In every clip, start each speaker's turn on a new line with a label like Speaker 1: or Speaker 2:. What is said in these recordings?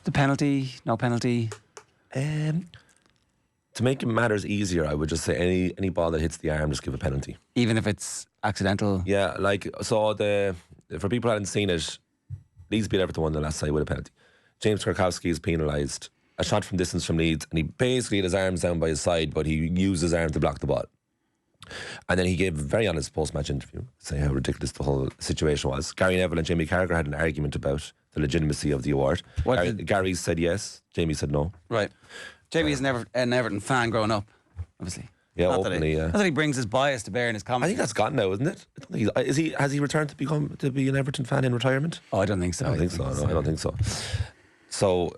Speaker 1: The penalty, no penalty.
Speaker 2: To make matters easier, I would just say any ball that hits the arm, just give a penalty.
Speaker 1: Even if it's accidental?
Speaker 2: Yeah, for people who hadn't seen it, Leeds beat Everton 1 the last side with a penalty. James Tarkowski is penalised. A shot from distance from Leeds, and he basically had his arms down by his side, but he used his arm to block the ball. And then he gave a very honest post-match interview, saying how ridiculous the whole situation was. Gary Neville and Jamie Carragher had an argument about the legitimacy of the award. Gary said yes, Jamie said no.
Speaker 1: Right. Jamie is an Everton fan growing up, obviously.
Speaker 2: Yeah,
Speaker 1: not
Speaker 2: openly.
Speaker 1: Not that he brings his bias to bear in his comments.
Speaker 2: I think that's gone now, isn't it? Has he returned to be an Everton fan in retirement?
Speaker 1: Oh, I don't think so.
Speaker 2: I don't think so. So,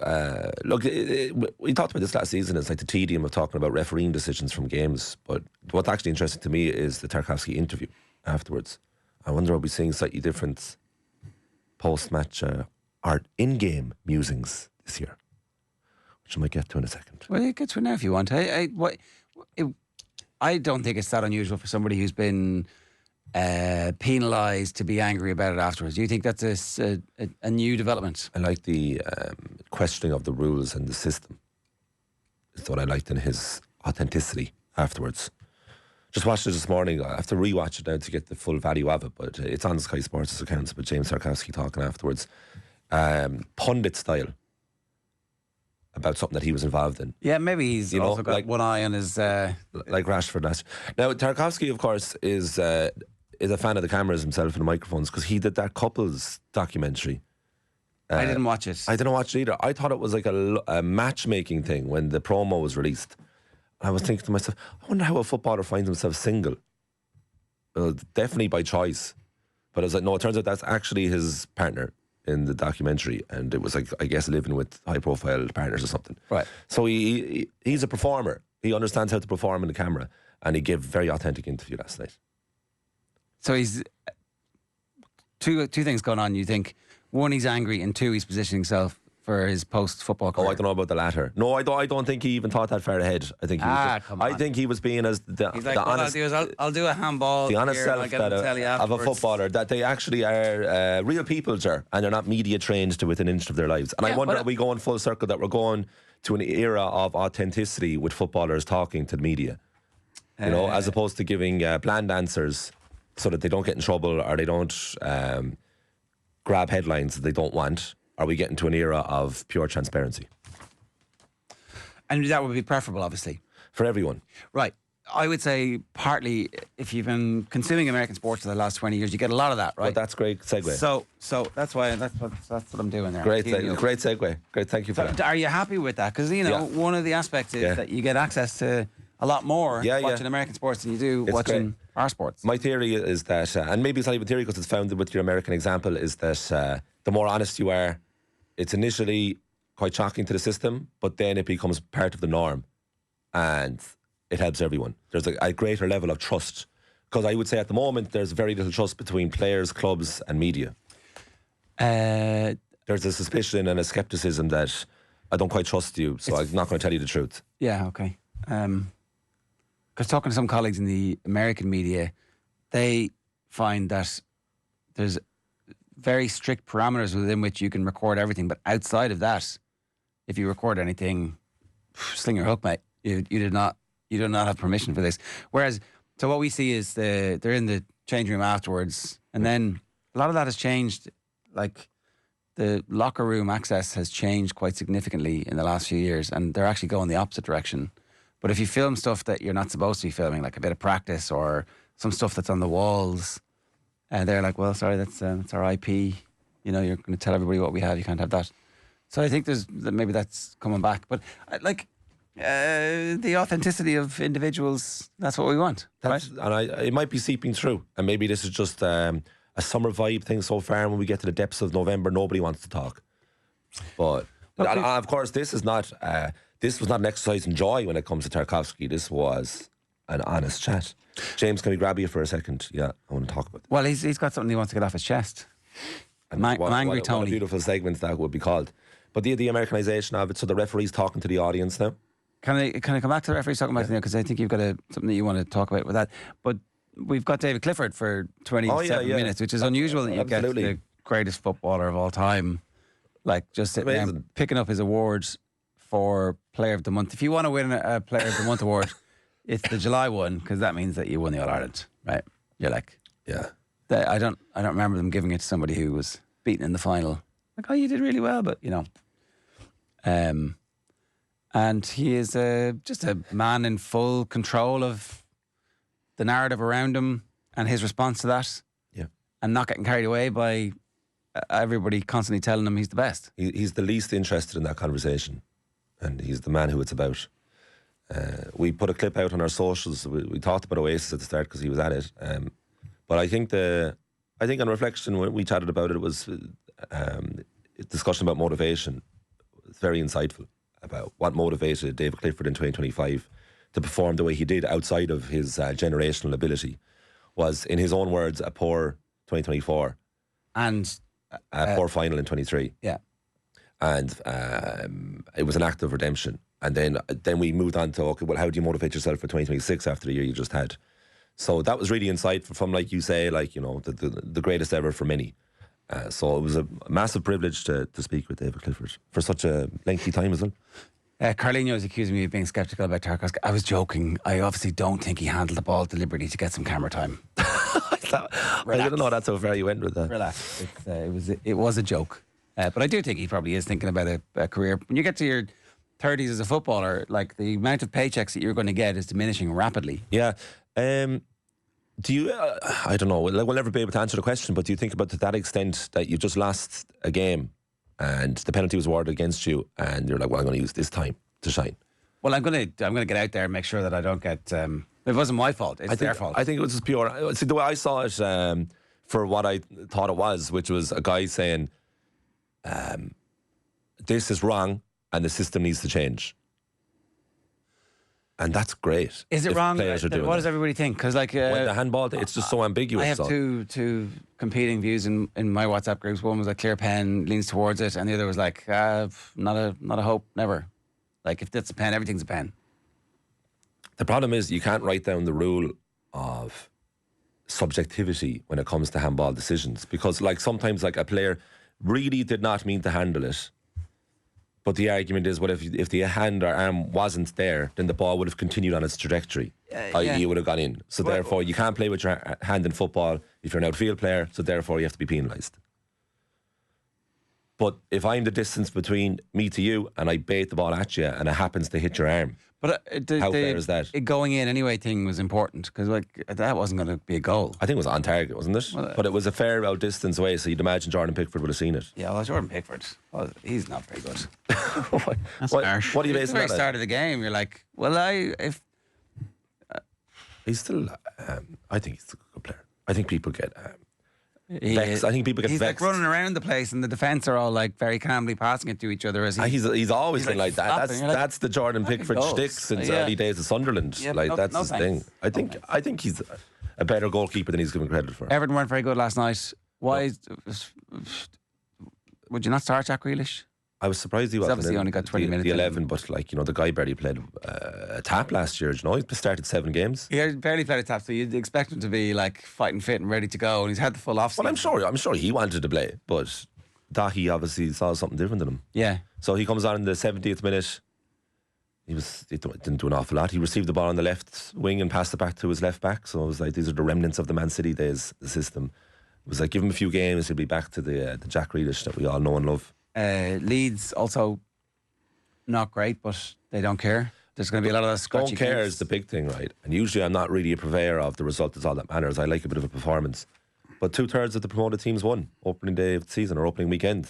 Speaker 2: look, we talked about this last season. It's like the tedium of talking about refereeing decisions from games. But what's actually interesting to me is the Tarkowski interview afterwards. I wonder, are we seeing slightly different post-match or in-game musings this year? Which I might get to in a second.
Speaker 1: Well, you get to it now if you want. I don't think it's that unusual for somebody who's been penalised to be angry about it afterwards. Do you think that's a new development?
Speaker 2: I like the questioning of the rules and the system. It's what I liked in his authenticity afterwards. Just watched it this morning. I have to rewatch it now to get the full value of it, but it's on Sky Sports' accounts. But James Tarkowski talking afterwards, pundit style, about something that he was involved in.
Speaker 1: Yeah, maybe he's also got one eye on his...
Speaker 2: Like Rashford last. Now, Tarkowski, of course, is a fan of the cameras himself and the microphones, because he did that couples documentary.
Speaker 1: I didn't watch it.
Speaker 2: I didn't watch it either. I thought it was like a matchmaking thing when the promo was released. I was thinking to myself, I wonder how a footballer finds himself single. Well, definitely by choice. But I was like, no, it turns out that's actually his partner in the documentary, and it was like, I guess, living with high-profile partners or something.
Speaker 1: Right.
Speaker 2: So he's a performer. He understands how to perform in the camera, and he gave a very authentic interview last night.
Speaker 1: So he's two things going on. You think one, he's angry, and two, he's positioning himself for his post-football career.
Speaker 2: Oh, I don't know about the latter. No, I don't think he even thought that far ahead. I think I think he was being as the
Speaker 1: he's like,
Speaker 2: the
Speaker 1: what
Speaker 2: honest.
Speaker 1: I'll do is I'll do a handball.
Speaker 2: The honest
Speaker 1: here,
Speaker 2: self of a footballer, that they actually are real people, sir, and they're not media trained to within an inch of their lives. And I wonder, are we going full circle that we're going to an era of authenticity with footballers talking to the media, as opposed to giving bland answers so that they don't get in trouble or they don't grab headlines that they don't want. Are we getting to an era of pure transparency?
Speaker 1: And that would be preferable, obviously.
Speaker 2: For everyone.
Speaker 1: Right. I would say partly, if you've been consuming American sports for the last 20 years, you get a lot of that, right?
Speaker 2: Well, that's great segue.
Speaker 1: So that's why that's what I'm doing there.
Speaker 2: Great segue. Great, thank you for that.
Speaker 1: Are you happy with that? Because one of the aspects is that you get access to a lot more watching American sports than you do watching our sports. My
Speaker 2: theory is that, and maybe it's not even theory because it's founded with your American example, is that the more honest you are, it's initially quite shocking to the system, but then it becomes part of the norm and it helps everyone. There's a greater level of trust, because I would say at the moment there's very little trust between players, clubs and media. There's a suspicion and a scepticism that I don't quite trust you, so I'm not going to tell you the truth.
Speaker 1: Yeah, okay. Because talking to some colleagues in the American media, they find that there's very strict parameters within which you can record everything, but outside of that, if you record anything, sling your hook, mate. You do not have permission for this. Whereas, so what we see is they're in the changing room afterwards, and then a lot of that has changed. Like the locker room access has changed quite significantly in the last few years, and they're actually going the opposite direction. But if you film stuff that you're not supposed to be filming, like a bit of practice or some stuff that's on the walls, they're like, well, sorry, that's our IP. You're going to tell everybody what we have. You can't have that. So I think maybe that's coming back. But the authenticity of individuals, that's what we want. Right?
Speaker 2: And it might be seeping through. And maybe this is just a summer vibe thing so far. And when we get to the depths of November, nobody wants to talk. But of course, this was not an exercise in joy when it comes to Tarkowski. This was an honest chat. James, can we grab you for a second? Yeah, I want to talk about this.
Speaker 1: Well, he's got something he wants to get off his chest. I'm angry, Tony.
Speaker 2: What a beautiful segment that would be called. But the Americanization of it, so the referee's talking to the audience now.
Speaker 1: Can I come back to the referees talking about it now? Because I think you've got something that you want to talk about with that. But we've got David Clifford for 27 minutes, which is unusual that you get the greatest footballer of all time Like just sitting there and
Speaker 2: Amazing.
Speaker 1: picking up his awards for Player of the Month. If you want to win a Player of the Month award, it's the July one, because that means that you won the All Ireland, right? You're like,
Speaker 2: Yeah.
Speaker 1: I don't remember them giving it to somebody who was beaten in the final. Like, oh, you did really well, but you know. And he is just a man in full control of the narrative around him and his response to that.
Speaker 2: Yeah.
Speaker 1: And not getting carried away by everybody constantly telling him he's the best.
Speaker 2: He's the least interested in that conversation, and he's the man who it's about. We put a clip out on our socials. We talked about Oasis at the start because he was at it. But I think on reflection, when we chatted about it, it was a discussion about motivation. It's very insightful about what motivated David Clifford in 2025 to perform the way he did outside of his generational ability. Was, in his own words, a poor 2024
Speaker 1: and
Speaker 2: a poor final in 23.
Speaker 1: Yeah.
Speaker 2: And it was an act of redemption. And then we moved on to, okay, well, how do you motivate yourself for 2026 after the year you just had? So that was really insightful from, like you say, like, you know, the greatest ever for many. So it was a massive privilege to speak with David Clifford for such a lengthy time as well.
Speaker 1: Carlinho is accusing me of being sceptical about Tarkowski. I was joking. I obviously don't think he handled the ball deliberately to get some camera time.
Speaker 2: I didn't know that's how far you went with that.
Speaker 1: Relax. It was a joke. But I do think he probably is thinking about a career. When you get to your 30s as a footballer, like, the amount of paychecks that you're going to get is diminishing rapidly.
Speaker 2: Yeah. Do you, I don't know, we'll never be able to answer the question, but do you think about to that extent that you just lost a game and the penalty was awarded against you and you're like, well, I'm going to use this time to shine?
Speaker 1: Well, I'm going to get out there and make sure that I don't get... it wasn't my fault. It's their fault.
Speaker 2: I think it was just pure... See, the way I saw it, for what I thought it was, which was a guy saying, this is wrong and the system needs to change. And that's great.
Speaker 1: Is it wrong?
Speaker 2: Players are doing
Speaker 1: what
Speaker 2: that.
Speaker 1: does everybody think? Because, like,
Speaker 2: When the handball, it's just so ambiguous.
Speaker 1: I have two competing views in my WhatsApp groups. One was like, clear pen, leans towards it, and the other was like, not a hope, never. Like, if that's a pen, everything's a pen.
Speaker 2: The problem is you can't write down the rule of subjectivity when it comes to handball decisions, because, like, sometimes, like, a player really did not mean to handle it. But the argument is, well, if the hand or arm wasn't there, then the ball would have continued on its trajectory. I.e., it would have gone in. So therefore, you can't play with your hand in football if you're an outfield player. So therefore, you have to be penalised. But if I'm the distance between me to you and I bait the ball at you and it happens to hit your arm,
Speaker 1: but
Speaker 2: how fair is that?
Speaker 1: It going in anyway thing was important, because, like, that wasn't going to be a goal.
Speaker 2: I think it was on target, wasn't it?
Speaker 1: Well,
Speaker 2: but it was a fair out distance away, so you'd imagine Jordan Pickford would have seen it.
Speaker 1: Yeah, well, Jordan Pickford, he's not very good. That's
Speaker 2: what,
Speaker 1: harsh.
Speaker 2: What are you
Speaker 1: At
Speaker 2: basing
Speaker 1: the very
Speaker 2: that
Speaker 1: start of the game, you're like, well,
Speaker 2: he's still... I think he's a good player. I think people get...
Speaker 1: He
Speaker 2: vexed. I think people get
Speaker 1: he's
Speaker 2: vexed.
Speaker 1: like running around the place, and the defence are all like very calmly passing it to each other as
Speaker 2: he's always been like that. That's the Jordan Pickford
Speaker 1: goals.
Speaker 2: shtick since early days of Sunderland.
Speaker 1: Yeah,
Speaker 2: like, that's
Speaker 1: no
Speaker 2: his
Speaker 1: thanks.
Speaker 2: thing. I think he's a better goalkeeper than he's given credit for.
Speaker 1: Everton weren't very good last night. Why would you not start Jack Grealish?
Speaker 2: I was surprised he wasn't.
Speaker 1: Obviously only got 20 minutes
Speaker 2: The
Speaker 1: in.
Speaker 2: 11, but, like, you know, the guy barely played a tap last year. You know, he started 7 games.
Speaker 1: He barely played a tap, so you'd expect him to be like fighting fit and ready to go, and he's had the full off season.
Speaker 2: Well, I'm sure he wanted to play, but Dahi obviously saw something different than him.
Speaker 1: Yeah.
Speaker 2: So he comes on in the 70th minute. He didn't do an awful lot. He received the ball on the left wing and passed it back to his left back. So it was like, these are the remnants of the Man City days, the system. It was like, give him a few games, he'll be back to the Jack Grealish that we all know and love.
Speaker 1: Leeds also not great, but they don't care. There's going to be a lot of scratchy.
Speaker 2: Don't care
Speaker 1: games.
Speaker 2: is the big thing, right? And usually I'm not really a purveyor of the result. It's all that matters. I like a bit of a performance. But 2/3 of the promoted teams won opening day of the season or opening weekend,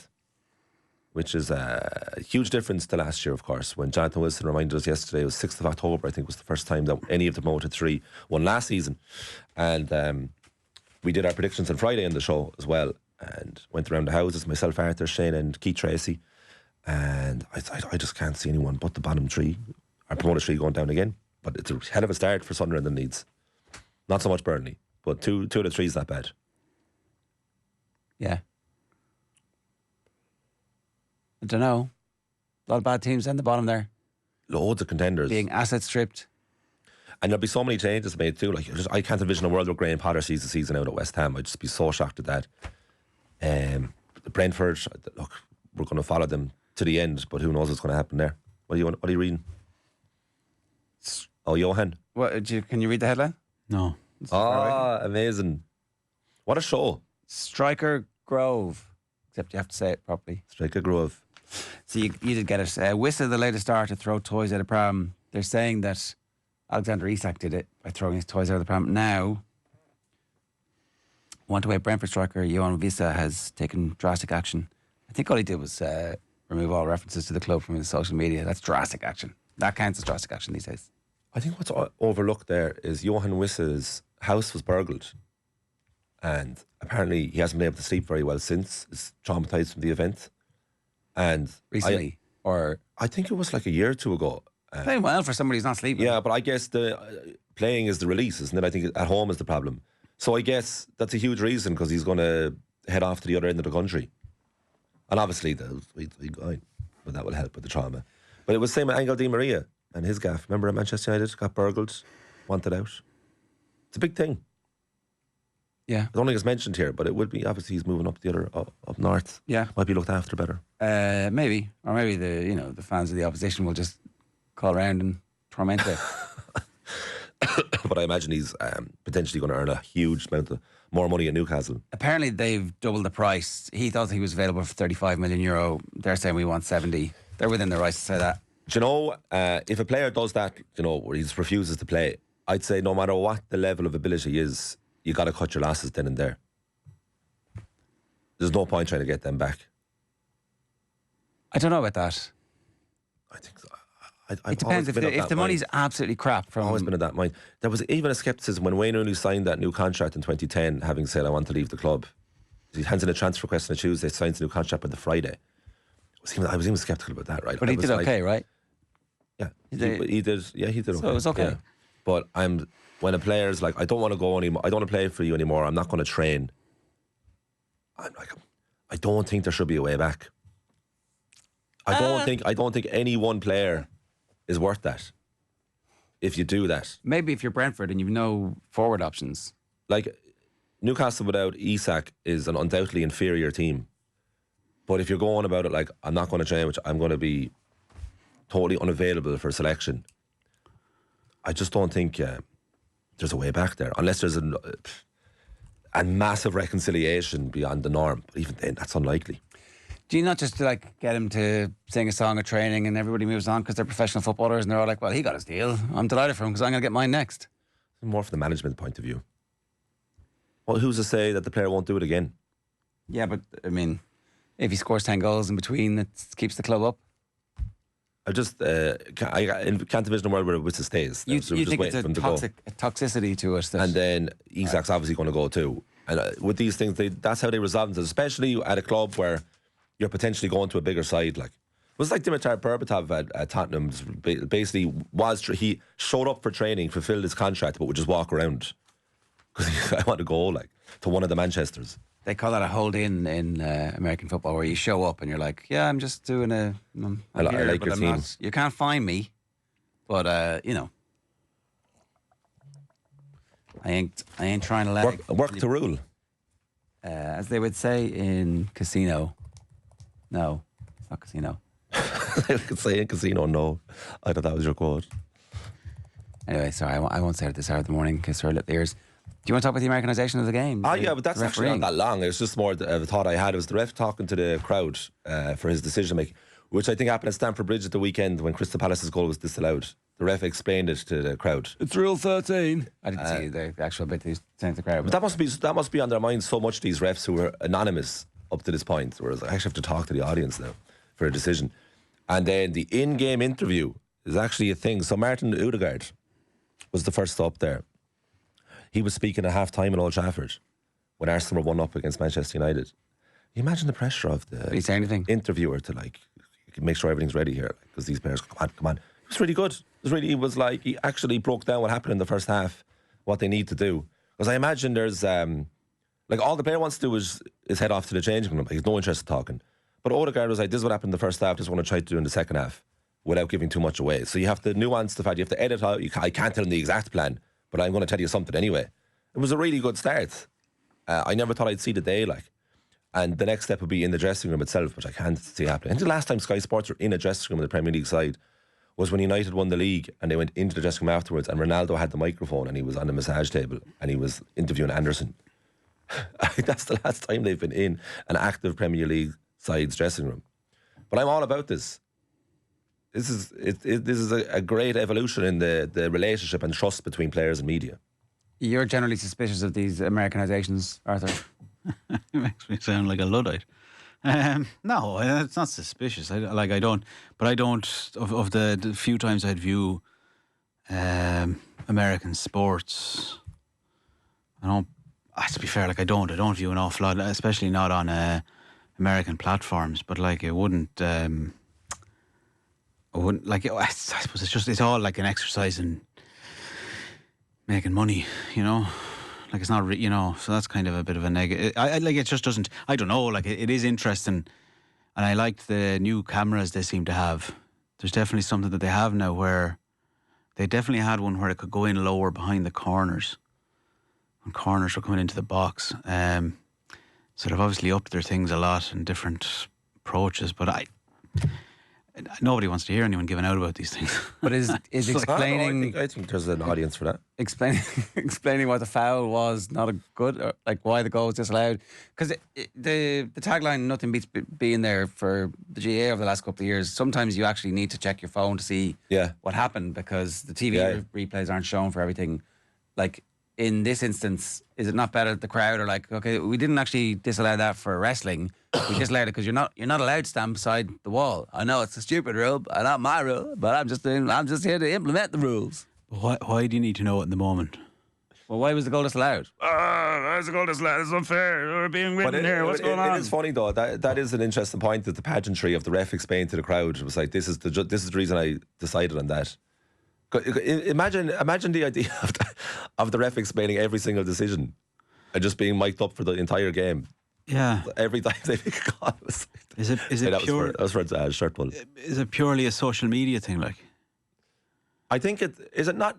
Speaker 2: which is a huge difference to last year, of course. When Jonathan Wilson reminded us yesterday, it was 6th of October, I think, was the first time that any of the promoted 3 won last season. And we did our predictions on Friday in the show as well, and went around the houses, myself, Arthur, Shane and Keith Tracy. And I just can't see anyone but the bottom 3, our promoted 3, going down again. But it's a hell of a start for Sunderland and Leeds. Not so much Burnley, but 2 out of 3 is not bad.
Speaker 1: Yeah. I don't know. A lot of bad teams in the bottom there.
Speaker 2: Loads of contenders.
Speaker 1: Being asset stripped.
Speaker 2: And there'll be so many changes made too. Like, I can't envision a world where Graham Potter sees the season out at West Ham. I'd just be so shocked at that. Brentford, look, we're going to follow them to the end, but who knows what's going to happen there. What are you reading? Oh, Johan.
Speaker 1: Can you read the headline?
Speaker 3: No.
Speaker 2: Amazing. What a show.
Speaker 1: Striker Grove. Except you have to say it properly.
Speaker 2: Striker Grove.
Speaker 1: So you did get it. Wissa, the latest star to throw toys at a pram. They're saying that Alexander Isak did it by throwing his toys out of the pram. Now, one-away Brentford striker Johan Wissa has taken drastic action. I think all he did was remove all references to the club from his social media. That's drastic action. That counts as drastic action these days.
Speaker 2: I think what's overlooked there is Johan Wissa's house was burgled, and apparently he hasn't been able to sleep very well since. He's traumatised from the event. And
Speaker 1: recently,
Speaker 2: I think it was like a year or two ago.
Speaker 1: Playing well for somebody who's not sleeping.
Speaker 2: Yeah, but I guess the playing is the release, isn't it? I think at home is the problem. So I guess that's a huge reason, because he's going to head off to the other end of the country. And obviously, but that will help with the trauma. But it was the same with Angel Di Maria and his gaff. Remember at Manchester United, got burgled, wanted out. It's a big thing.
Speaker 1: Yeah.
Speaker 2: I don't think it's mentioned here, but it would be. Obviously, he's moving up the other up north.
Speaker 1: Yeah,
Speaker 2: might be looked after better.
Speaker 1: Maybe, or maybe the fans of the opposition will just call around and torment it.
Speaker 2: But I imagine he's potentially going to earn a huge amount of more money at Newcastle.
Speaker 1: Apparently, they've doubled the price. He thought he was available for €35 million. They're saying we want 70. They're within their rights to say that.
Speaker 2: Do you know, if a player does that, where he just refuses to play, I'd say no matter what the level of ability is, you got to cut your losses then and there. There's no point trying to get them back.
Speaker 1: I don't know about that.
Speaker 2: I think so.
Speaker 1: It depends. If the money's absolutely crap,
Speaker 2: I've always been of that mind. There was even a scepticism when Wayne Rooney signed that new contract in 2010, having said, I want to leave the club. He hands in a transfer request on a Tuesday, signs a new contract on the Friday. I was even sceptical about that, right?
Speaker 1: But he did okay, right?
Speaker 2: Yeah, he did. Yeah, he did okay.
Speaker 1: So it was okay.
Speaker 2: Yeah. But when a player's like, I don't want to go anymore, I don't want to play for you anymore, I'm not going to train. I'm like, I don't think there should be a way back. I don't think any one player is worth that. If you do that,
Speaker 1: maybe if you're Brentford and you've no forward options,
Speaker 2: like Newcastle without Isak is an undoubtedly inferior team. But if you're going about it like, I'm not going to train, which I'm going to be totally unavailable for selection, I just don't think there's a way back there, unless there's a massive reconciliation beyond the norm. But even then, that's unlikely.
Speaker 1: Do you not just get him to sing a song at training and everybody moves on because they're professional footballers and they're all like, well, he got his deal. I'm delighted for him because I'm going to get mine next.
Speaker 2: More from the management point of view. Well, who's to say that the player won't do it again?
Speaker 1: Yeah, but I mean, if he scores 10 goals in between, it keeps the club up.
Speaker 2: I can't envision a world where Wissa stays.
Speaker 1: You think it's a toxicity to us.
Speaker 2: And then Isak's obviously going to go too. And with these things, that's how they resolve themselves, especially at a club where you're potentially going to a bigger side. Like, it was like Dimitar Berbatov at Tottenham. Basically, he showed up for training, fulfilled his contract, but would just walk around because I want to go to one of the Manchesters.
Speaker 1: They call that a hold-in in American football, where you show up and you're like, yeah, I'm just doing I
Speaker 2: like your team.
Speaker 1: You can't find me, but I ain't trying to let
Speaker 2: work to rule,
Speaker 1: as they would say in casino. No, it's not casino.
Speaker 2: They could say in casino. No, I thought that was your quote.
Speaker 1: Anyway, sorry, I won't say it this hour of the morning because we're little ears. Do you want to talk about the Americanisation of the game?
Speaker 2: Yeah, but that's actually not that long. It was just more of a thought I had. It was the ref talking to the crowd for his decision making, which I think happened at Stamford Bridge at the weekend when Crystal Palace's goal was disallowed. The ref explained it to the crowd.
Speaker 1: It's Rule 13. I didn't see the actual bit he's saying to the crowd.
Speaker 2: But that must be on their minds so much, these refs who were anonymous up to this point, whereas I actually have to talk to the audience now for a decision. And then the in-game interview is actually a thing. So Martin Odegaard was the first up there. He was speaking at half-time in Old Trafford when Arsenal were 1-up against Manchester United. Can you imagine the pressure of the interviewer to make sure everything's ready here, because these players, come on. It was really good. He actually broke down what happened in the first half, what they need to do. Because I imagine there's all the player wants to do is head off to the changing room. He's no interest in talking. But Odegaard was like, this is what happened in the first half, this is what I try to do in the second half, without giving too much away. So you have to nuance the fact, you have to edit out. I can't tell him the exact plan, but I'm going to tell you something anyway. It was a really good start. I never thought I'd see the day. And the next step would be in the dressing room itself, which I can't see happening. I think the last time Sky Sports were in a dressing room in the Premier League side was when United won the league and they went into the dressing room afterwards and Ronaldo had the microphone and he was on the massage table and he was interviewing Anderson. I think that's the last time they've been in an active Premier League side's dressing room. But I'm all about this. This is a great evolution in the relationship and trust between players and media.
Speaker 1: You're generally suspicious of these Americanizations, Arthur.
Speaker 3: It makes me sound like a Luddite. No, it's not suspicious. I don't. Of the few times I'd view American sports, I don't. To be fair, I don't view an awful lot, especially not on American platforms. But it wouldn't. I suppose it's all like an exercise in making money, it's not, so that's kind of a bit of a negative. It just doesn't, I don't know, it is interesting. And I liked the new cameras they seem to have. There's definitely something that they have now where they definitely had one where it could go in lower behind the corners. When corners were coming into the box. So they've obviously upped their things a lot and different approaches, but nobody wants to hear anyone giving out about these things.
Speaker 1: But is explaining...
Speaker 2: I think there's an audience for that.
Speaker 1: Explaining what the foul was not a good, or why the goal was disallowed. Because the tagline, nothing beats being there for the GA over the last couple of years. Sometimes you actually need to check your phone to see what happened because the TV replays aren't shown for everything. In this instance, is it not better that the crowd are okay, we didn't actually disallow that for wrestling. We disallowed it because you're not allowed to stand beside the wall. I know it's a stupid rule, but not my rule. But I'm just here to implement the rules.
Speaker 3: Why do you need to know it in the moment?
Speaker 1: Well, why was the goal disallowed? Why was the goal disallowed? It's unfair. We're being written here. What's going on?
Speaker 2: It is funny though. That is an interesting point that the pageantry of the ref explained to the crowd. It was this is the reason I decided on that. Imagine the idea of the ref explaining every single decision and just being mic'd up for the entire game.
Speaker 3: Yeah.
Speaker 2: Every time they make a call.
Speaker 3: Is it pure?
Speaker 2: That was for shirt pull.
Speaker 3: Is it purely a social media thing?
Speaker 2: I think is it not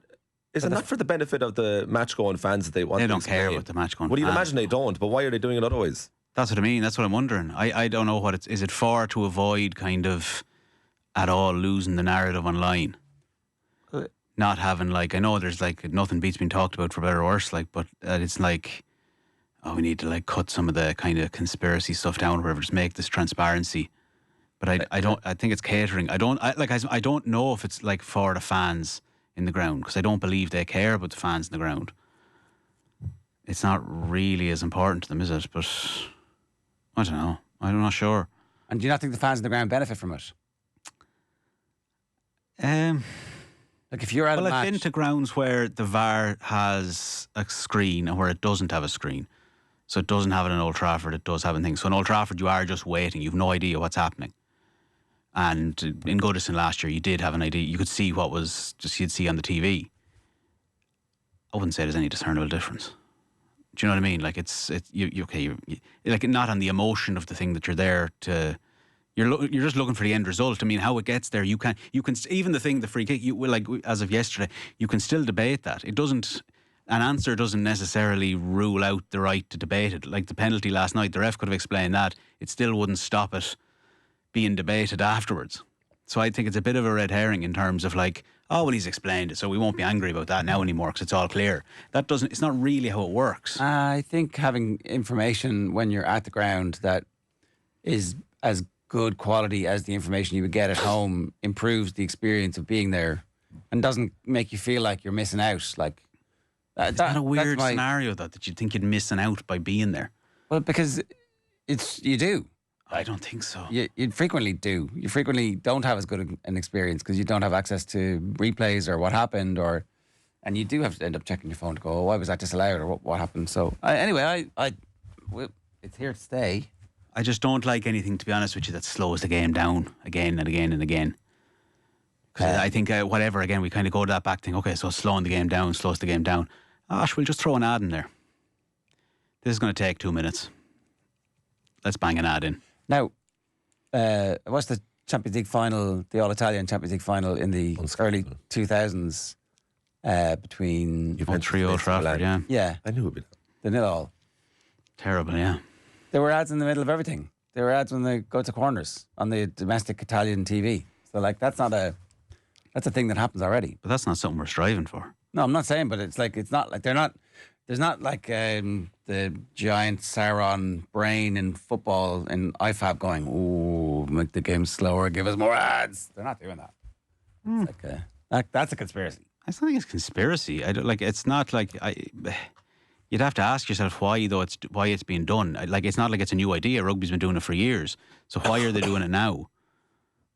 Speaker 2: for the benefit of the match going fans that they want?
Speaker 3: They don't care about the match going.
Speaker 2: Well, you'd imagine they don't, but why are they doing it otherwise?
Speaker 3: That's what I mean. That's what I'm wondering. I don't know what is it for to avoid kind of at all losing the narrative online. Not having I know there's nothing beats being talked about for better or worse, but it's we need to cut some of the kind of conspiracy stuff down or whatever, just make this transparency. But I think it's catering. I don't know if it's for the fans in the ground because I don't believe they care about the fans in the ground. It's not really as important to them, is it? But I don't know. I'm not sure.
Speaker 1: And do you not think the fans in the ground benefit from it? If you're at a match...
Speaker 3: I've been to grounds where the VAR has a screen and where it doesn't have a screen. So it doesn't have it in Old Trafford, it does have in things. So in Old Trafford, you are just waiting. You've no idea what's happening. And in Goodison last year, you did have an idea. You could see you'd see on the TV. I wouldn't say there's any discernible difference. Do you know what I mean? You're not on the emotion of the thing that you're there to... You're just looking for the end result. I mean, how it gets there, you can even the free kick. As of yesterday, you can still debate that. An answer doesn't necessarily rule out the right to debate it. Like the penalty last night, the ref could have explained that. It still wouldn't stop it being debated afterwards. So I think it's a bit of a red herring in terms of he's explained it, so we won't be angry about that now anymore because it's all clear. It's not really how it works.
Speaker 1: I think having information when you're at the ground that is as good quality as the information you would get at home improves the experience of being there and doesn't make you feel like you're missing out.
Speaker 3: Is that a weird scenario that you'd think you'd missing out by being there?
Speaker 1: Well, because you do.
Speaker 3: I don't think so.
Speaker 1: You frequently do. You frequently don't have as good an experience because you don't have access to replays or what happened, and you do have to end up checking your phone to go, why was that disallowed or what happened? So anyway, it's here to stay.
Speaker 3: I just don't like anything, to be honest with you, that slows the game down again and again and again. Because I think whatever, again, we kind of go to that back thing. Okay, so slowing the game down, slows the game down. We'll just throw an ad in there. This is going to take 2 minutes. Let's bang an ad in.
Speaker 1: Now, what's the Champions League final, the All-Italian Champions League final in the early 2000s between...
Speaker 3: Montreal, Trafford, yeah.
Speaker 1: Yeah.
Speaker 2: I knew it would be that.
Speaker 1: The 0-0.
Speaker 3: Terrible, yeah.
Speaker 1: There were ads in the middle of everything. There were ads when they go to corners on the domestic Italian TV. So like that's a thing that happens already.
Speaker 3: But that's not something we're striving for.
Speaker 1: No, I'm not saying, but it's not like they're not. There's not like the giant Sauron brain in football in IFAB going, "Ooh, make the game slower, give us more ads." They're not doing that. It's like that's a conspiracy.
Speaker 3: I don't think it's conspiracy. I don't, like. It's not like you'd have to ask yourself why it's being done. Like it's not like it's a new idea. Rugby's been doing it for years. So why are they doing it now?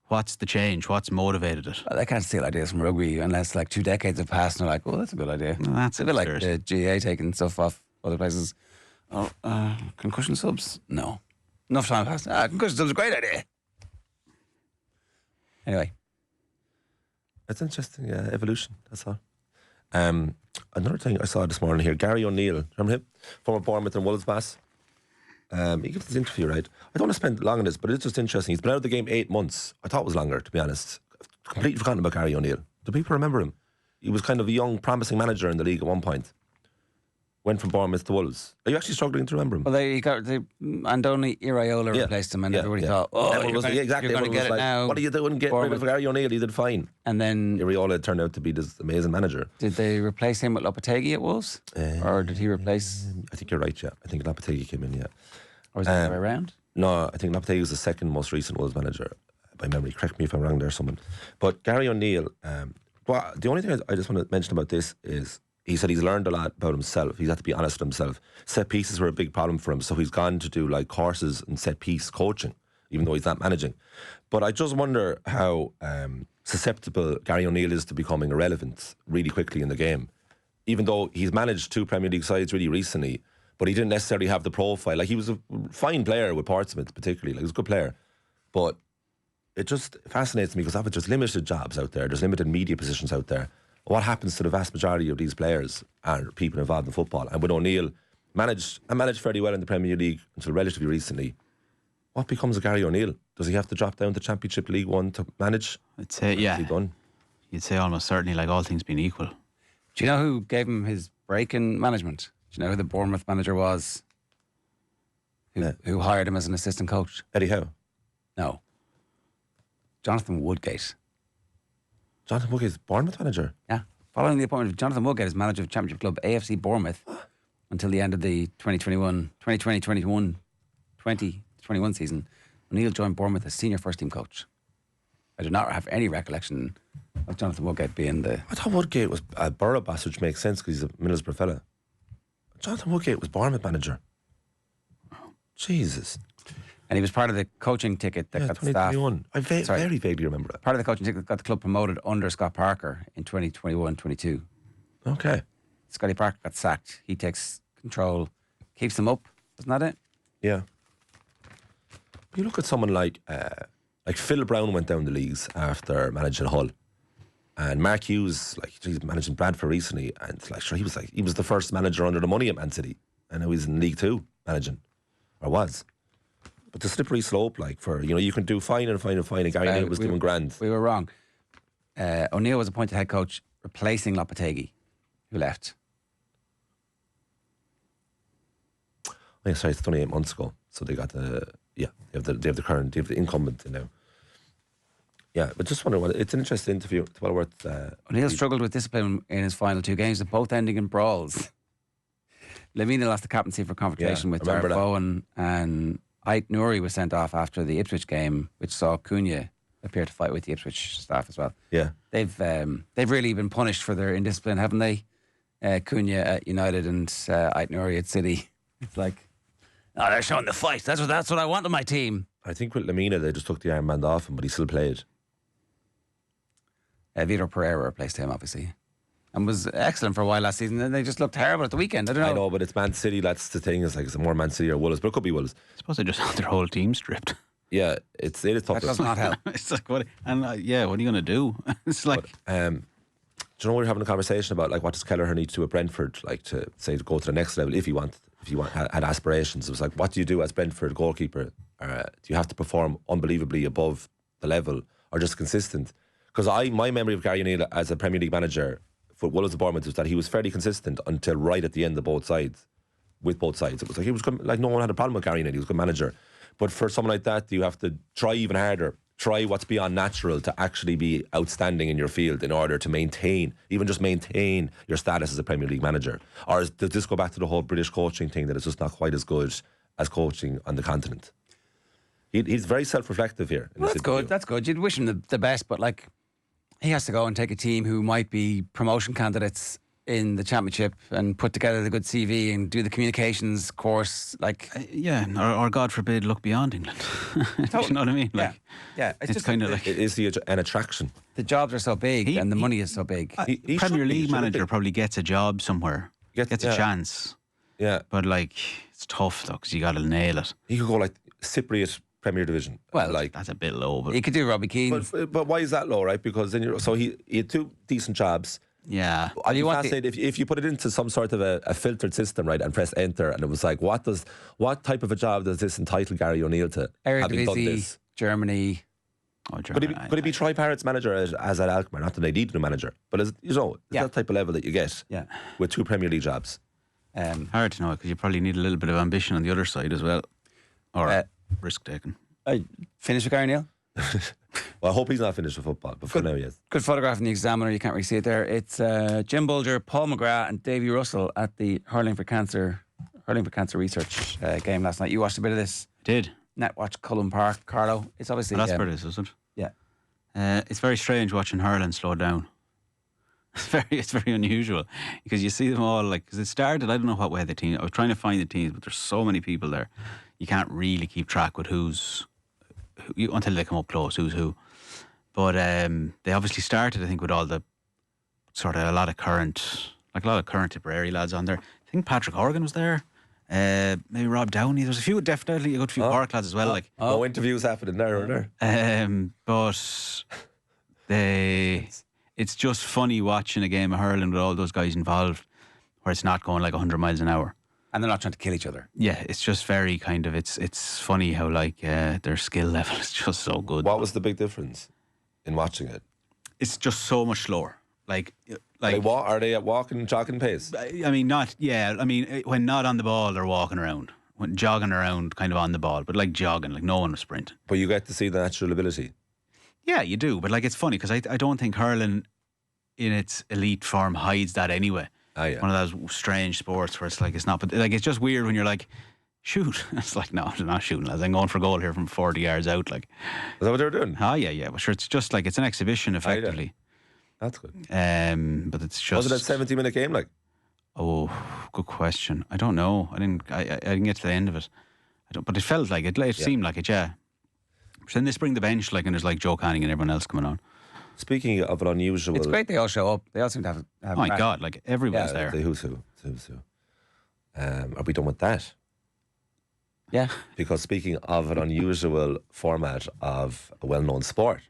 Speaker 3: What's the change? What's motivated it?
Speaker 1: Well, they can't steal ideas from rugby unless like 2 decades have passed and they're like, "Oh, that's a good idea."
Speaker 3: Well, that's
Speaker 1: It's a bit like the GA taking stuff off other places. Oh, concussion subs? No. Enough time passed. Concussion subs is a great idea. Anyway.
Speaker 2: It's interesting, yeah, evolution, that's all. Another thing I saw this morning here, Gary O'Neill, remember him? Former Bournemouth and Wolves boss. He gives this interview, right? I don't want to spend long on this, but it's just interesting. He's been out of the game 8 months. I thought it was longer, to be honest. Completely forgotten about Gary O'Neill. Do people remember him? He was kind of a young, promising manager in the league at one point. Went from Bournemouth to Wolves. Are you actually struggling to remember him?
Speaker 1: Well, Andoni Iraola replaced him, and everybody thought,
Speaker 2: Everyone was,
Speaker 1: exactly, you're going to get it now.
Speaker 2: What are you doing? Get rid of Gary O'Neill. He did fine.
Speaker 1: And then
Speaker 2: Iraola turned out to be this amazing manager.
Speaker 1: Did they replace him with Lopetegui at Wolves? Or did he replace...
Speaker 2: I think you're right, yeah. I think Lopetegui came in, yeah.
Speaker 1: Or was it the other way around?
Speaker 2: No, I think Lopetegui was the second most recent Wolves manager, by memory. Correct me if I'm wrong there, someone. But Gary O'Neill, the only thing I just want to mention about this is he said he's learned a lot about himself. He's had to be honest with himself. Set pieces were a big problem for him, so he's gone to do like courses in set piece coaching, even though he's not managing. But I just wonder how susceptible Gary O'Neill is to becoming irrelevant really quickly in the game. Even though he's managed 2 Premier League sides really recently, but he didn't necessarily have the profile. Like, he was a fine player with Portsmouth, particularly. Like, he was a good player. But it just fascinates me because there's limited jobs out there. There's limited media positions out there. What happens to the vast majority of these players and people involved in football? And with O'Neill managed fairly well in the Premier League until relatively recently. What becomes of Gary O'Neill? Does he have to drop down to Championship League One to manage?
Speaker 3: I'd say, yeah.
Speaker 2: Done?
Speaker 3: You'd say almost certainly, like all things being equal.
Speaker 1: Do you know who gave him his break in management? Do you know who the Bournemouth manager was? Who hired him as an assistant coach?
Speaker 2: Eddie Howe?
Speaker 1: No. Jonathan Woodgate.
Speaker 2: Jonathan Woodgate's Bournemouth manager?
Speaker 1: Yeah. Following the appointment of Jonathan Woodgate as manager of Championship club AFC Bournemouth until the end of the 2020-21 season, O'Neill joined Bournemouth as senior first team coach. I do not have any recollection of Jonathan Woodgate being the...
Speaker 2: I thought Woodgate was a Borough boss, which makes sense because he's a Middlesbrough fella. Jonathan Woodgate was Bournemouth manager. Jesus.
Speaker 1: And he was part of the coaching ticket that got staff...
Speaker 2: 2021. I very vaguely remember that.
Speaker 1: Part of the coaching ticket that got the club promoted under Scott Parker in 2021-22.
Speaker 2: Okay.
Speaker 1: Scotty Parker got sacked. He takes control, keeps them up. Isn't that it?
Speaker 2: Yeah. You look at someone like Phil Brown went down the leagues after managing Hull. And Mark Hughes, he's managing Bradford recently, and he was the first manager under the money at Man City, and now he's in League Two managing, or was. But the slippery slope, you can do fine, and Gary O'Neill was doing grand.
Speaker 1: We were wrong. O'Neill was appointed head coach, replacing Lopetegui, who left.
Speaker 2: Oh, yeah, sorry, it's 28 months ago, so they got they have the incumbent now. Yeah, but just wondering, it's an interesting interview. It's well worth...
Speaker 1: O'Neill struggled with discipline in his final 2 games, both ending in brawls. Lamina lost the captaincy for confrontation with Darragh Bowen, and Ait Nouri was sent off after the Ipswich game, which saw Cunha appear to fight with the Ipswich staff as well.
Speaker 2: Yeah.
Speaker 1: They've really been punished for their indiscipline, haven't they? Cunha at United and Ait Nouri at City. It's like, they're showing the fight. That's what I want in my team.
Speaker 2: I think with Lamina, they just took the armband off him, but he still played.
Speaker 1: Vitor Pereira replaced him, obviously, and was excellent for a while last season. And they just looked terrible at the weekend. I don't know.
Speaker 2: I know, but it's Man City. That's the thing. It's more Man City or Wolves, but it could be Wolves.
Speaker 3: I suppose they just had their whole team stripped.
Speaker 2: Yeah, it is tough.
Speaker 1: That does not help.
Speaker 3: It's like, what are you going to do? It's like...
Speaker 2: But, do you know, we were having a conversation about what does Kelleher need to do at Brentford, to say to go to the next level if you had aspirations. It was what do you do as Brentford goalkeeper? Do you have to perform unbelievably above the level or just consistent? Because my memory of Gary O'Neill as a Premier League manager for Wolves and Bournemouth was that he was fairly consistent until right at the end of both sides. with both sides. It was like he was good, like no one had a problem with Gary in it. He was a good manager. But for someone like that, you have to try even harder. Try what's beyond natural to actually be outstanding in your field in order to maintain your status as a Premier League manager. Or does this go back to the whole British coaching thing that it's just not quite as good as coaching on the continent? He's very self-reflective here.
Speaker 1: Well, that's good. That's good. You'd wish him the best, but like he has to go and take a team who might be promotion candidates in the Championship and put together the good CV and do the communications course, like
Speaker 3: or God forbid, look beyond England. Do you know what I mean? Like,
Speaker 1: yeah.
Speaker 3: It's just kind of like
Speaker 2: is he an attraction?
Speaker 1: The jobs are so big and the money is so big.
Speaker 3: Premier League manager probably gets a job somewhere, gets a chance.
Speaker 2: Yeah,
Speaker 3: but like it's tough though because you got to nail it.
Speaker 2: He could go like Cypriot Premier Division.
Speaker 1: Well,
Speaker 3: like that's a bit low, but
Speaker 1: he could do Robbie Keane.
Speaker 2: But why is that low, right? Because then he had 2 decent jobs.
Speaker 3: Yeah,
Speaker 2: I'd be fascinated if you put it into some sort of a filtered system, right, and press enter, and it was like, what type of a job does this entitle Gary O'Neill to? Having done this,
Speaker 1: Germany.
Speaker 2: Oh, Germany. Could he be Troy Parrott's manager as at Alkmaar? Not that they need a manager, but it's that type of level that you get with 2 Premier League jobs.
Speaker 3: Hard to know because you probably need a little bit of ambition on the other side as well, or risk taking.
Speaker 1: Finish with Gary O'Neill.
Speaker 2: Well, I hope he's not finished with football, but for now he is.
Speaker 1: Good photograph in the Examiner. You can't really see it there. It's Jim Bulger, Paul McGrath, and Davy Russell at the Hurling for Cancer Research game last night. You watched a bit of this.
Speaker 3: I did.
Speaker 1: Netwatch Cullen Park, Carlo. It's obviously
Speaker 3: that's where it is, isn't it?
Speaker 1: Yeah.
Speaker 3: It's very strange watching hurling slow down. It's very unusual because you see them all like because it started. I don't know what way the team. I was trying to find the teams, but there's so many people there. You can't really keep track with who's until they come up close. Who's who? But they obviously started, I think, with all the sort of a lot of current Tipperary lads on there. I think Patrick Horgan was there. Maybe Rob Downey. There's definitely a good few Park lads as well. Like
Speaker 2: no interviews happening there or there.
Speaker 3: But it's just funny watching a game of hurling with all those guys involved, where it's not going like 100 miles an hour.
Speaker 1: And they're not trying to kill each other.
Speaker 3: Yeah, it's just very kind of it's funny how like their skill level is just so good.
Speaker 2: What was the big difference in watching it?
Speaker 3: It's just so much slower. Like
Speaker 2: are they at walking, jogging pace?
Speaker 3: I mean, not. Yeah, I mean, when not on the ball, they're walking around. When jogging around, kind of on the ball, but like jogging, like no one was sprinting.
Speaker 2: But you get to see the natural ability.
Speaker 3: Yeah, you do. But like, it's funny because I don't think hurling in its elite form hides that anyway.
Speaker 2: Ah, yeah.
Speaker 3: One of those strange sports where it's like it's not, but like it's just weird when you're like, shoot. It's like, no, I'm not shooting, lads. I'm going for a goal here from 40 yards out. Like,
Speaker 2: is that what they were doing?
Speaker 3: Oh yeah. Well, sure, it's just like it's an exhibition effectively.
Speaker 2: That's good.
Speaker 3: But it's just.
Speaker 2: Was it a 70-minute game? Like,
Speaker 3: oh, good question. I don't know. I didn't get to the end of it. But it felt like it. It seemed like it. Yeah. But then they spring the bench like, and there's like Joe Canning and everyone else coming on.
Speaker 2: Speaking of an unusual,
Speaker 1: it's great they all show up. They all seem to have
Speaker 3: oh my God, like everyone's there.
Speaker 2: Who's who? Are we done with that?
Speaker 1: Yeah.
Speaker 2: Because speaking of an unusual format of a well-known sport,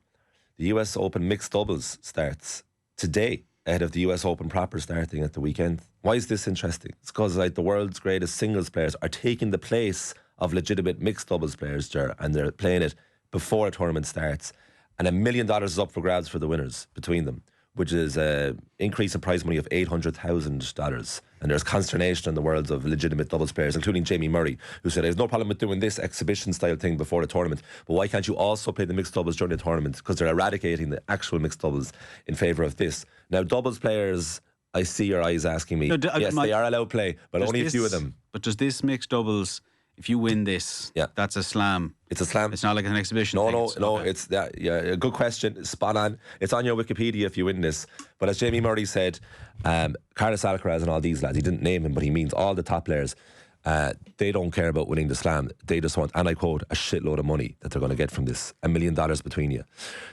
Speaker 2: the US Open mixed doubles starts today ahead of the US Open proper starting at the weekend. Why is this interesting? It's because like the world's greatest singles players are taking the place of legitimate mixed doubles players, and they're playing it before a tournament starts. And $1 million is up for grabs for the winners between them, which is an increase in prize money of $800,000. And there's consternation in the worlds of legitimate doubles players, including Jamie Murray, who said, there's no problem with doing this exhibition-style thing before the tournament, but why can't you also play the mixed doubles during the tournament? Because they're eradicating the actual mixed doubles in favour of this. Now, doubles players, I see your eyes asking me, yes, they are allowed play, but only a few of them.
Speaker 3: But does this mixed doubles... If you win this, that's a slam.
Speaker 2: It's a slam.
Speaker 3: It's not like an exhibition.
Speaker 2: No. It's that. Yeah, a good question. Spot on. It's on your Wikipedia if you win this. But as Jamie Murray said, Carlos Alcaraz and all these lads, he didn't name him, but he means all the top players. They don't care about winning the slam. They just want, and I quote, a shitload of money that they're going to get from this. $1 million between you.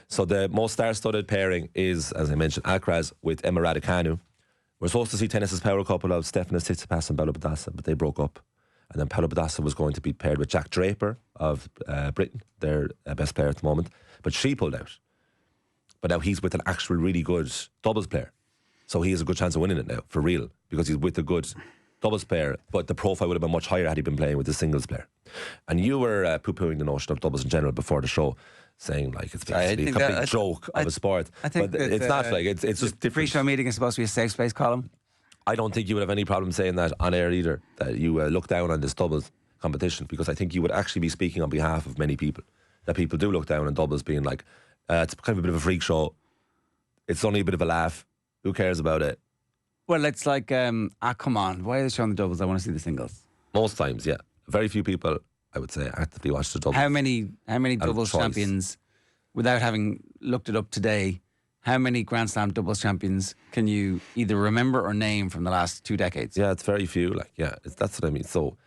Speaker 2: So the most star-studded pairing is, as I mentioned, Alcaraz with Emma Raducanu. We're supposed to see tennis's power couple of Stefanos Tsitsipas and Paolo Badassa, but they broke up. And then Paolo Badassa was going to be paired with Jack Draper of Britain, their best player at the moment. But she pulled out. But now he's with an actual really good doubles player. So he has a good chance of winning it now, for real, because he's with a good doubles player. But the profile would have been much higher had he been playing with a singles player. And you were poo-pooing the notion of doubles in general before the show, saying like it's basically a complete joke of a sport.
Speaker 1: I think
Speaker 2: but it's not like it's just different.
Speaker 1: Pre-show meeting is supposed to be a safe space column.
Speaker 2: I don't think you would have any problem saying that on air either, that you look down on this doubles competition, because I think you would actually be speaking on behalf of many people, that people do look down on doubles being like, it's kind of a bit of a freak show. It's only a bit of a laugh. Who cares about it?
Speaker 1: Well, it's like, come on, why are they showing the doubles? I want to see the singles.
Speaker 2: Most times, yeah. Very few people, I would say, actively watch the doubles.
Speaker 1: How many doubles champions, without having looked it up today, how many Grand Slam doubles champions can you either remember or name from the last 2 decades?
Speaker 2: Yeah, it's very few. Like, yeah, that's what I mean. So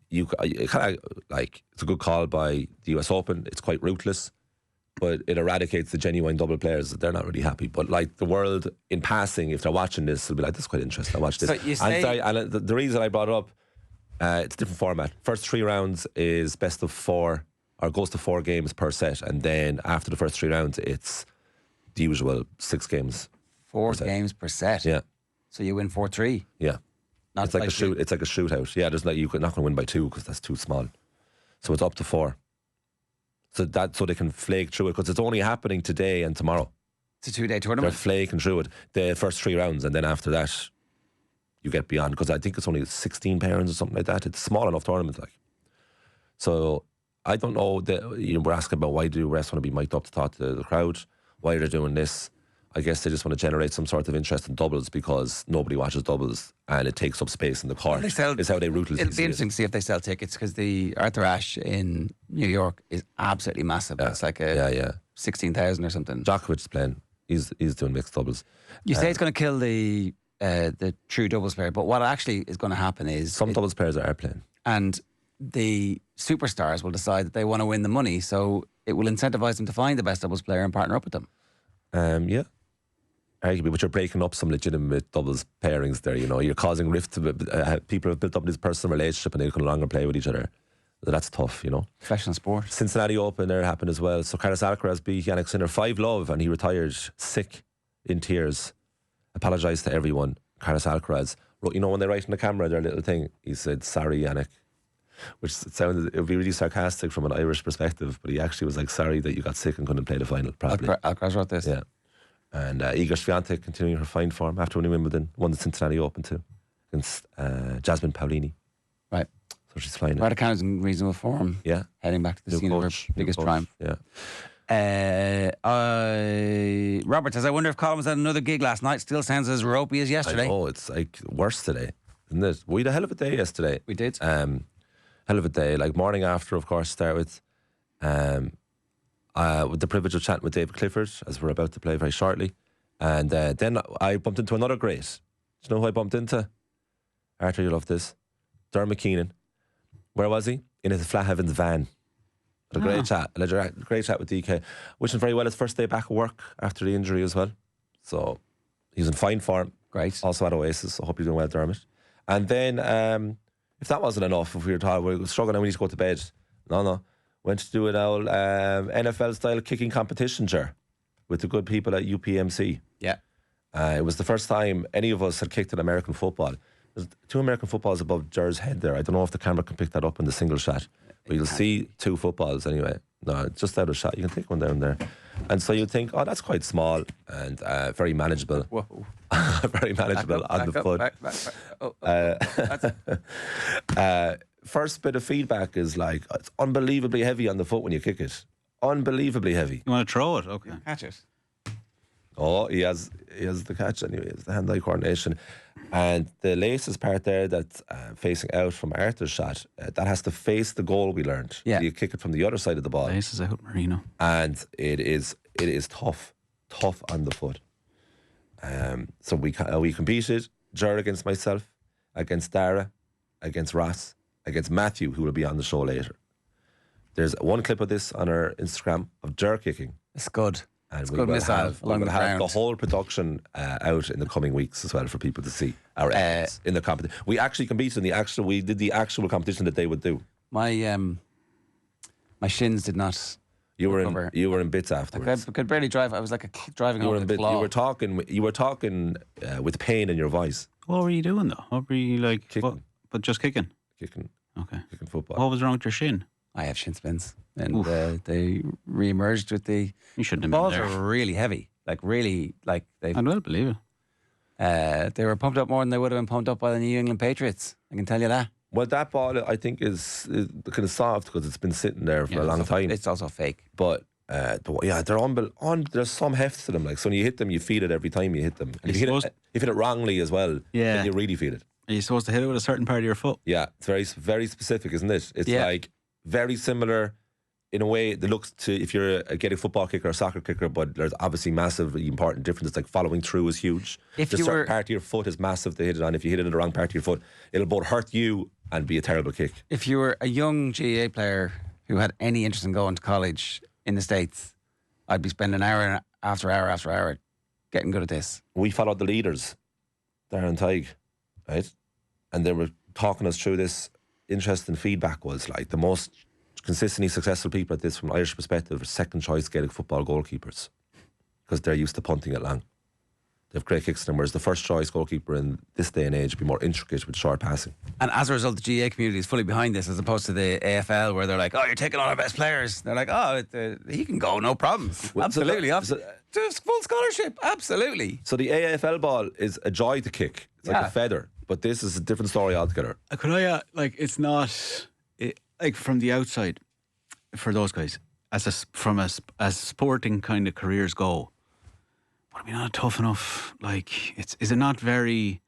Speaker 2: you kind of like, it's a good call by the US Open. It's quite ruthless, but it eradicates the genuine double players. They're not really happy. But like the world in passing, if they're watching this, they'll be like, "That's quite interesting. I watched this."
Speaker 1: So you say,
Speaker 2: and the reason I brought it up, it's a different format. First 3 rounds is best of 4, or goes to 4 games per set, and then after the first 3 rounds, it's the usual 6 games.
Speaker 1: 4 games per set.
Speaker 2: Yeah.
Speaker 1: So you win 4-3.
Speaker 2: Yeah.
Speaker 1: Not
Speaker 2: It's like a shoot. It's like a shootout. Yeah, there's not, you're not going to win by 2 because that's too small. So it's up to 4. So they can flake through it, because it's only happening today and tomorrow.
Speaker 1: It's a 2-day
Speaker 2: They're
Speaker 1: tournament.
Speaker 2: flaking through it. The first 3 rounds, and then after that, you get beyond, because I think it's only 16 pairings or something like that. It's a small enough tournament, like. So I don't know. We're asking about why do refs want to be mic'd up to talk to the crowd? Why are they doing this? I guess they just want to generate some sort of interest in doubles, because nobody watches doubles and it takes up space in the court. Is how they ruthlessly
Speaker 1: It'll be
Speaker 2: see
Speaker 1: interesting to see if they sell tickets, because the Arthur Ashe in New York is absolutely massive.
Speaker 2: Yeah.
Speaker 1: It's like 16,000 or something.
Speaker 2: Djokovic is playing. He's doing mixed doubles.
Speaker 1: You say it's going to kill the true doubles player, but what actually is going to happen is
Speaker 2: Some doubles players are airplane.
Speaker 1: and the superstars will decide that they want to win the money, so it will incentivize them to find the best doubles player and partner up with them.
Speaker 2: Yeah. Arguably, but you're breaking up some legitimate doubles pairings there. You're causing rift. People have built up this personal relationship and they can no longer play with each other. So that's tough,
Speaker 1: Professional sport.
Speaker 2: Cincinnati Open there happened as well. So Carlos Alcaraz beat Yannick Sinner 5-love, and he retired sick, in tears. Apologised to everyone. Carlos Alcaraz wrote, when they write in the camera their little thing, he said, "Sorry, Yannick," which it would be really sarcastic from an Irish perspective, but he actually was like, "Sorry that you got sick and couldn't play the final." Probably.
Speaker 1: Alcaraz wrote this.
Speaker 2: Yeah. And Iga Swiatek continuing her fine form after winning Wimbledon, won the Cincinnati Open too, against Jasmine Paolini.
Speaker 1: Right.
Speaker 2: So she's flying.
Speaker 1: Raducanu's in reasonable form.
Speaker 2: Yeah.
Speaker 1: Heading back to the scene of her biggest triumph.
Speaker 2: Yeah.
Speaker 1: Robert says, I wonder if Colm was at another gig last night. Still sounds as ropey as yesterday.
Speaker 2: Oh, it's like worse today, isn't it? We had a hell of a day yesterday.
Speaker 1: We did.
Speaker 2: Hell of a day. Like morning after, of course, start with the privilege of chatting with David Clifford, as we're about to play very shortly. And then I bumped into another great. Do you know who I bumped into? Arthur, you'll love this. Dermot Keenan. Where was he? In his Flat Heavens van. Had a great chat. A great chat with DK. Wishing very well his first day back at work after the injury as well. So he's in fine form.
Speaker 1: Great.
Speaker 2: Also at Oasis, so hope you're doing well, Dermot. And then, if that wasn't enough, if we were struggling and we need to go to bed. No. Went to do an old NFL style kicking competition, with the good people at UPMC.
Speaker 1: Yeah.
Speaker 2: It was the first time any of us had kicked an American football. There's 2 American footballs above Jer's head there. I don't know if the camera can pick that up in the single shot, but you'll see 2 footballs anyway. No, just out of shot. You can take one down there. And so you'd think, oh, that's quite small and very manageable.
Speaker 1: Whoa.
Speaker 2: Very manageable on the foot. First bit of feedback is like, it's unbelievably heavy on the foot when you kick it. Unbelievably heavy.
Speaker 3: You want to throw it? Okay.
Speaker 1: Catch it.
Speaker 2: Oh, he has the catch anyway. He has the hand-eye coordination. And the laces part there that's facing out from Arthur's shot, that has to face the goal, we learned.
Speaker 1: Yeah.
Speaker 2: So you kick it from the other side of the ball.
Speaker 3: Laces out, Marino.
Speaker 2: And it is tough on the foot. So we competed, Ger against myself, against Dara, against Ross, against Matthew, who will be on the show later. There's one clip of this on our Instagram of Ger kicking.
Speaker 1: It's good.
Speaker 2: And
Speaker 1: it's
Speaker 2: we
Speaker 1: good
Speaker 2: will
Speaker 1: missile
Speaker 2: have
Speaker 1: along the
Speaker 2: the
Speaker 1: ground.
Speaker 2: whole production out in the coming weeks as well for people to see our efforts in the competition. We actually competed in we did the actual competition that they would do.
Speaker 1: My shins did not.
Speaker 2: You were
Speaker 1: recover.
Speaker 2: in bits afterwards.
Speaker 1: I could barely drive. I was like driving over the claw.
Speaker 2: You were talking with pain in your voice.
Speaker 3: What were you doing though? What were you like?
Speaker 2: Kicking.
Speaker 3: But just kicking?
Speaker 2: Kicking
Speaker 3: Okay.
Speaker 2: football.
Speaker 3: What was wrong with your shin?
Speaker 1: I have shin splints, and they re-emerged with the.
Speaker 3: You shouldn't have
Speaker 1: balls
Speaker 3: been there.
Speaker 1: are really heavy, like really, like they.
Speaker 3: I will believe it.
Speaker 1: They were pumped up more than they would have been pumped up by the New England Patriots. I can tell you that.
Speaker 2: Well, that ball, I think, is kind of soft because it's been sitting there for a long time.
Speaker 1: It's also fake.
Speaker 2: But yeah, they're there's some heft to them. Like, so when you hit them, you feel it every time you hit them. And if you hit it wrongly as well, then you really feel it.
Speaker 3: Are you supposed to hit it with a certain part of your foot?
Speaker 2: Yeah, it's very, very specific, isn't it? It's like very similar in a way that looks to if you're getting a football kicker or a soccer kicker, but there's obviously massively important differences. Like following through is huge. If the certain part of your foot is massive to hit it on. If you hit it in the wrong part of your foot, it'll both hurt you and be a terrible kick.
Speaker 1: If you were a young GAA player who had any interest in going to college in the States, I'd be spending hour after hour getting good at this.
Speaker 2: We followed the leaders, Darren Tighe, right? And they were talking us through this. Interesting feedback was like the most consistently successful people at this from an Irish perspective are second choice Gaelic football goalkeepers because they're used to punting it long. They have great kicks in them, whereas the first choice goalkeeper in this day and age would be more intricate with short passing.
Speaker 1: And as a result, the GAA community is fully behind this, as opposed to the AFL, where they're like, "Oh, you're taking all our best players." They're like, "Oh, he can go, no problems."
Speaker 2: Well,
Speaker 1: absolutely, just full scholarship, absolutely.
Speaker 2: So the AFL ball is a joy to kick. It's like a feather, but this is a different story altogether.
Speaker 3: Could I it's not like from the outside for those guys as sporting kind of careers go. But I mean, not tough enough. Like, is it not very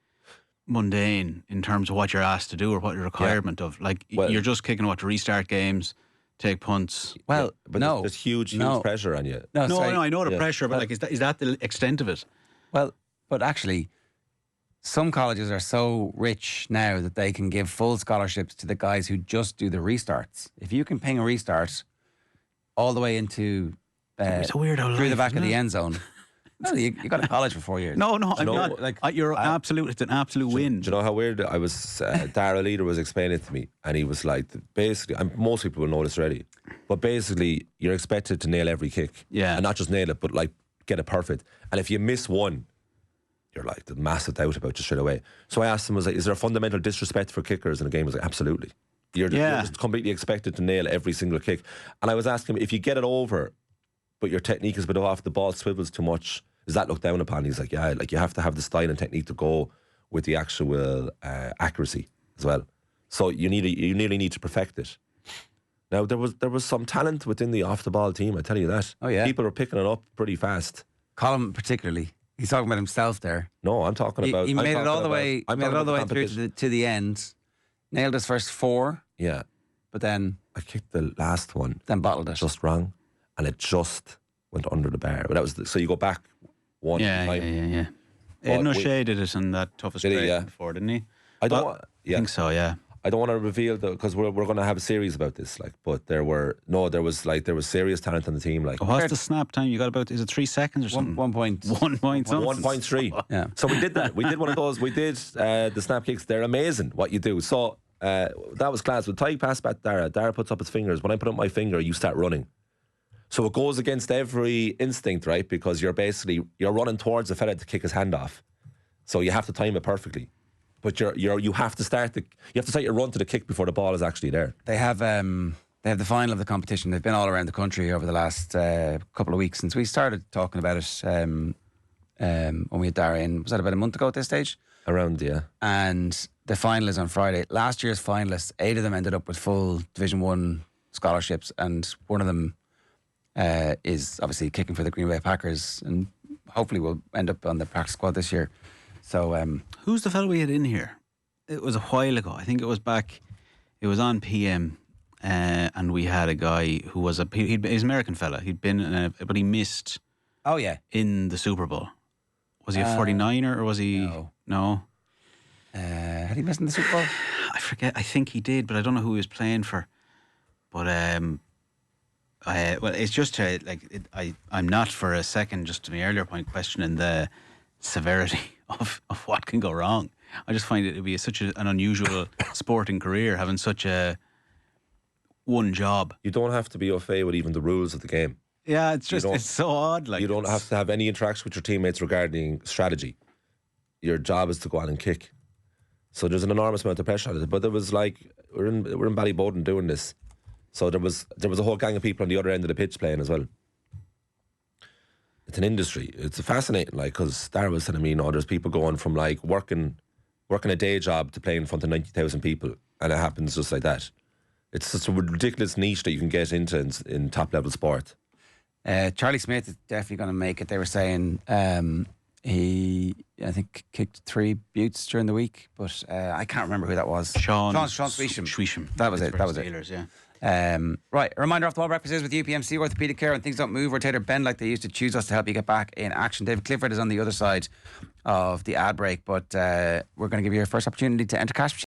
Speaker 3: mundane in terms of what you're asked to do or what your requirement of? Like, you're just kicking to restart games, take punts.
Speaker 1: Well,
Speaker 2: but there's huge pressure on you.
Speaker 3: No, I know the pressure, but like, is that the extent of it?
Speaker 1: Well, but actually, some colleges are so rich now that they can give full scholarships to the guys who just do the restarts. If you can ping a restart all the way into
Speaker 3: it's a weirdo
Speaker 1: through the back
Speaker 3: life,
Speaker 1: of the end zone. Well, you got to college for 4 years.
Speaker 3: No, I'm not. Like, it's an absolute win.
Speaker 2: Do you know how weird I was? Dara Leader was explaining it to me, and he was like, basically, and most people will know this already, but basically, you're expected to nail every kick.
Speaker 3: Yeah.
Speaker 2: And not just nail it, but like get it perfect. And if you miss one, you're like, the massive doubt about you straight away. So I asked him, was like, is there a fundamental disrespect for kickers in a game? I was like, absolutely. You're just completely expected to nail every single kick. And I was asking him, if you get it over, but your technique is a bit off, the ball swivels too much, is that looked down upon? He's like, yeah, like you have to have the style and technique to go with the actual accuracy as well. So you nearly need to perfect it. Now there was some talent within the off the ball team, I tell you that.
Speaker 1: Oh yeah,
Speaker 2: people are picking it up pretty fast.
Speaker 1: Colm particularly, he's talking about himself there.
Speaker 2: No, I'm talking about.
Speaker 1: He made it all the way. Made it all the way through to the end. Nailed his first 4.
Speaker 2: Yeah,
Speaker 1: but then
Speaker 2: I kicked the last one.
Speaker 1: Then bottled it
Speaker 2: just wrong, and it just went under the bar. But that was so you go back.
Speaker 3: Yeah. Ed O'Shea did it in that toughest grade before, didn't he?
Speaker 2: I think
Speaker 3: so. Yeah.
Speaker 2: I don't want to reveal because we're going to have a series about this. Like, but there was serious talent on the team. Like,
Speaker 3: what's the snap time? You got about, is it 3 seconds or something?
Speaker 1: 1 point.
Speaker 2: 1.3.
Speaker 1: Yeah.
Speaker 2: So we did that. We did one of those. We did the snap kicks. They're amazing. What you do. So that was class. With Tighe pass back Dara. Dara puts up his fingers. When I put up my finger, you start running. So it goes against every instinct, right? Because you're running towards the fella to kick his hand off. So you have to time it perfectly. But you have to start your run to the kick before the ball is actually there.
Speaker 1: They have the final of the competition. They've been all around the country over the last couple of weeks since we started talking about it. When we had Dara in, was that about a month ago at this stage?
Speaker 2: Around, yeah.
Speaker 1: And the final is on Friday. Last year's finalists, 8 of them ended up with full Division 1 scholarships, and one of them is obviously kicking for the Green Bay Packers, and hopefully will end up on the practice squad this year. So,
Speaker 3: who's the fellow we had in here? It was a while ago. I think it was on PM, and we had a guy who was he's an American fella. He'd been, but he missed.
Speaker 1: Oh yeah,
Speaker 3: in the Super Bowl. Was he a 49er or was he? No.
Speaker 1: Had he missed in the Super Bowl?
Speaker 3: I forget. I think he did, but I don't know who he was playing for. But well, it's just I'm not for a second, just to my earlier point, questioning the severity of what can go wrong. I just find it to be such an unusual sporting career, having such a one job.
Speaker 2: You don't have to be au fait with even the rules of the game.
Speaker 3: Yeah, it's so odd. Like,
Speaker 2: you don't have to have any interaction with your teammates regarding strategy. Your job is to go out and kick. So there's an enormous amount of pressure on it. But there was we're in Ballyboden doing this. So there was a whole gang of people on the other end of the pitch playing as well. it's an industry. It's fascinating, like, because Dara was telling me, there's people going from like working a day job to playing in front of 90,000 people, and it happens just like that. It's such a ridiculous niche that you can get into in top level sport.
Speaker 1: Charlie Smith is definitely going to make it. They were saying he, I think, kicked 3 buttes during the week, but I can't remember who that was.
Speaker 3: Sean
Speaker 1: Swisham. That was it.
Speaker 3: Steelers, yeah.
Speaker 1: Right, a reminder off the wall breakfast is with UPMC Orthopaedic Care. When things don't move or tailor bend like they used to, choose us to help you get back in action. David Clifford is on the other side of the ad break, but we're going to give you your first opportunity to enter cash.